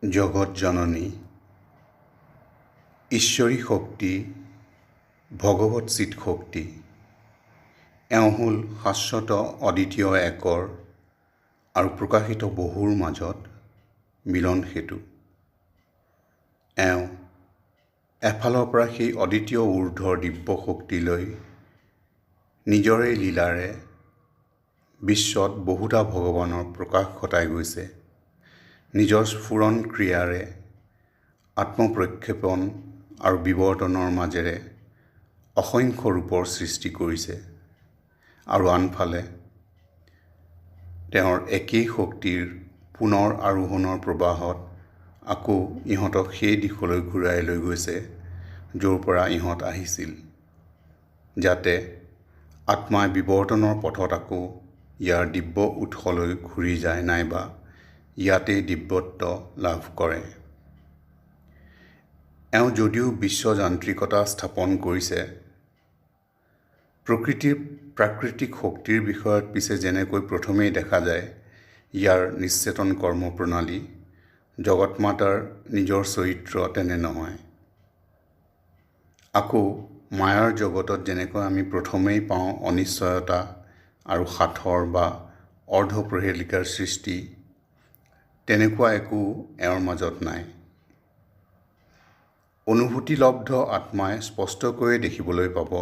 জগত জননী ঈশ্বৰী শক্তি ভগৱত চিৎ শক্তি এওঁ হ'ল শাশ্বত অদ্বিতীয় একৰ আৰু প্ৰকাশিত বহুৰ মাজত মিলন সেতু। এওঁ এফালৰ পৰা সেই অদ্বিতীয় ঊৰ্ধৰ দিব্য শক্তিলৈ নিজৰে লীলাৰে বিশ্বত বহুতা ভগৱানৰ প্ৰকাশ ঘটাই গৈছে। নিজৰ স্ফুৰণ ক্ৰিয়াৰে আত্মপ্ৰক্ষেপণ আৰু বিৱৰ্তনৰ মাজেৰে অসংখ্য ৰূপৰ সৃষ্টি কৰিছে আৰু আনফালে তেওঁৰ একেই শক্তিৰ পুনৰ আৰোহণৰ প্ৰবাহত আকৌ ইহঁতক সেই দিশলৈ ঘূৰাই লৈ গৈছে য'ৰ পৰা ইহঁত আহিছিল, যাতে আত্মাই বিৱৰ্তনৰ পথত আকৌ ইয়াৰ দিব্য উৎসলৈ ঘূৰি যায় নাইবা ইয়াতেই দিব্যত্ব লাভ কৰে। এওঁ যদিও বিশ্বযান্ত্ৰিকতা স্থাপন কৰিছে, প্ৰকৃতিৰ প্ৰাকৃতিক শক্তিৰ বিষয়ত পিছে যেনেকৈ প্ৰথমেই দেখা যায় ইয়াৰ নিশ্চেতন কৰ্মপ্ৰণালী, জগতমাতাৰ নিজৰ চৰিত্ৰ তেনে নহয়। আকৌ মায়াৰ জগতত যেনেকৈ আমি প্ৰথমেই পাওঁ অনিশ্চয়তা আৰু সাঁথৰ বা অৰ্ধপ্ৰহেলিকাৰ সৃষ্টি, তেনেকুৱা একো এওঁৰ মাজত নাই। অনুভূতিলব্ধ আত্মাই স্পষ্টকৈয়ে দেখিবলৈ পাব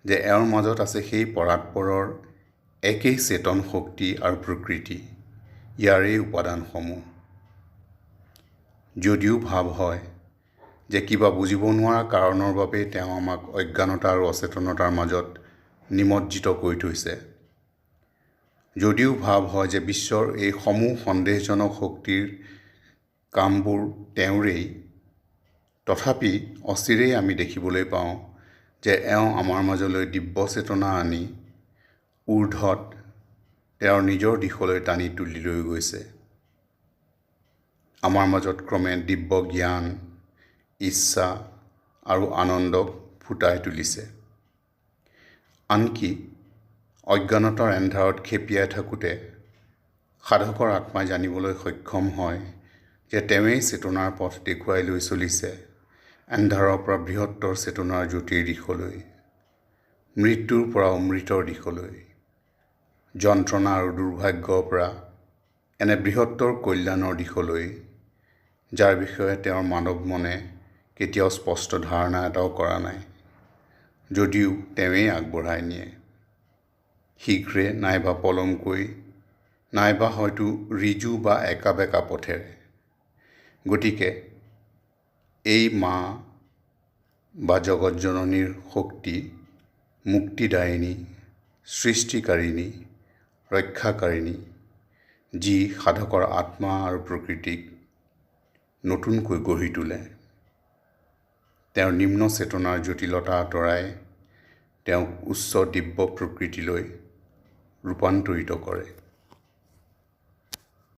যে এওঁৰ মাজত আছে সেই পৰাৎপৰৰ একেই চেতন শক্তি আৰু প্ৰকৃতি, ইয়াৰেই উপাদানসমূহ। যদিও ভাৱ হয় যে কিবা বুজিব নোৱাৰা কাৰণৰ বাবেই তেওঁ আমাক অজ্ঞানতা আৰু অচেতনতাৰ মাজত নিমজ্জিত কৰি থৈছে, যদিও ভাৱ হয় যে বিশ্বৰ এই সমূহ সন্দেহজনক শক্তিৰ কামবোৰ তেওঁৰেই, তথাপি অচিৰেই আমি দেখিবলৈ পাওঁ যে এওঁ আমাৰ মাজলৈ দিব্য চেতনা আনি ঊৰ্ধত তেওঁৰ নিজৰ দিশলৈ টানি তুলি লৈ গৈছে। আমাৰ মাজত ক্ৰমে দিব্য জ্ঞান, ইচ্ছা আৰু আনন্দক ফুটাই তুলিছে। আনকি অজ্ঞানতাৰ এন্ধাৰত খেপিয়াই থাকোঁতে সাধকৰ আত্মাই জানিবলৈ সক্ষম হয় যে তেওঁৱেই চেতনাৰ পথ দেখুৱাই লৈ চলিছে এন্ধাৰৰ পৰা বৃহত্তৰ চেতনাৰ জ্যোতিৰ দিশলৈ, মৃত্যুৰ পৰা অমৃতৰ দিশলৈ, যন্ত্ৰণা আৰু দুৰ্ভাগ্যৰ পৰা এনে বৃহত্তৰ কল্যাণৰ দিশলৈ, যাৰ বিষয়ে তেওঁৰ মানৱ মনে কেতিয়াও স্পষ্ট ধাৰণা এটাও কৰা নাই, যদিও তেওঁৱেই আগবঢ়াই নিয়ে, শীঘ্ৰে নাইবা পলমকৈ, নাইবা হয়তো ঋজু বা একা বেকা পথেৰে। গতিকে এই মা বা জগতজননীৰ শক্তি মুক্তিদায়িনী, সৃষ্টিকাৰিণী, ৰক্ষাকাৰিণী, যি সাধকৰ আত্মা আৰু প্ৰকৃতিক নতুনকৈ গঢ়ি তোলে, তেওঁৰ নিম্ন চেতনাৰ জটিলতা আঁতৰাই তেওঁক উচ্চ দিব্য প্ৰকৃতিলৈ ৰূপান্তৰিত কৰে।